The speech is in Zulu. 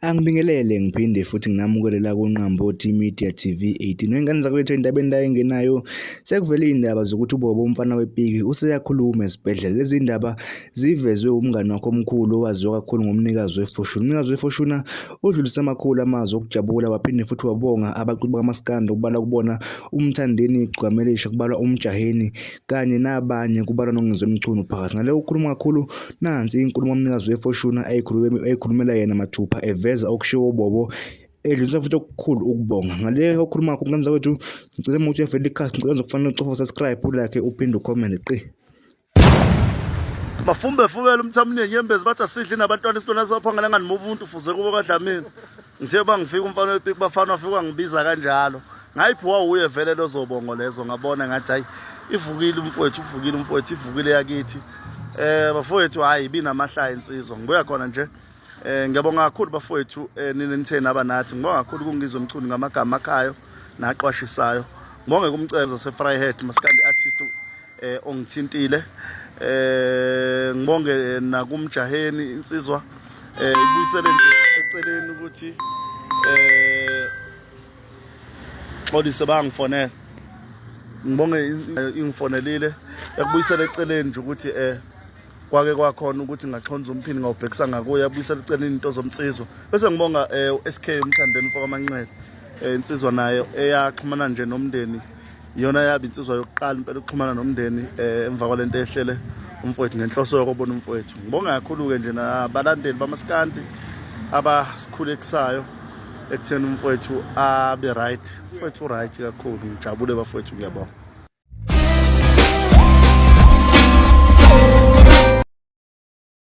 Angibingelele ngiphinde futhi nginamukelela kuNqambothi Media TV 18. Wengane zakwethu endabeni la engenayo sekuvele indaba zokuthi uBobo umfana wepiki useyakhuluma esibhedlela. Lezi ndaba zivezwe umngani wakho omkhulu owaziwa kakhulu ngomnikazi wefoshuna. Umnikazi wefoshuna udlulisa amakhulu amazwi okujabula waphinde futhi wabonga abaculi bamaskanda kubala kubona umthandeni igcwamelisha kubalwa umjaheni kanye nabanye kubalwa nongizwe emculo phakathi. Ngale ukhuluma kakhulu nansi inkulumo umnikazi wefoshuna ayikhulumela yena mathupha eveza okushiwo uBobo edlulisa futhi okukhulu ukubonga. Ngale okhuluma ngakho mngane zakwethu ngicela ukuthi uvele ikhasi ngicela ukufanele ucofa subscribe ulike uphinde ucomment qi. Mafumbe fubela umthamini nyembezi bathi asidli nabantwana isitona saphanga ngani ubuntu fuze kubo kaDlamini. Ngithe bangifika umfana wepiki bafana wafika ngibiza kanjalo. Ngayiphiwa uye vele lozobongo lezo ngabona ngathi hayi ivukile umfowethu ivukile yakithi. Bafowethu hayi ibinamahlaya insizwa ngibuya khona nje. Ngiyabonga kakhulu bafowethu nini nithena abanathi. Ngibonga kakhulu kungizwe umculo ngamagama akhayo naqwashisayo. Ngibonge kumcezo seFryhead maskandi artist ongithintile. Ngibonge nakumjaheni insizwa ibuyisele nje eceleni ukuthi xolise bangifonela. Ngibonge ingifonelile yakubuyisela eceleni nje ukuthi kwake kwakhona ukuthi ngaxhonza umphini ngawubhekisa ngakuye yabuyisela eceleni into zomsizwa. Bese ngibonga uSK umthandeni mfoko amanqele insizwa nayo eyaxhumana nje nomndeni. Iyona yaba insizwa yokuqala impela ukuxhumana nomndeni emva kwalento ehlele umfowethu ngenhloso yokubona umfowethu. Ngibonga kakhulu ke nje nabalandeli bamaskandi abasikhulekisayo ekutheni umfowethu abe right. Umfowethu right kakhulu ngijabule bafowethu ngiyabonga.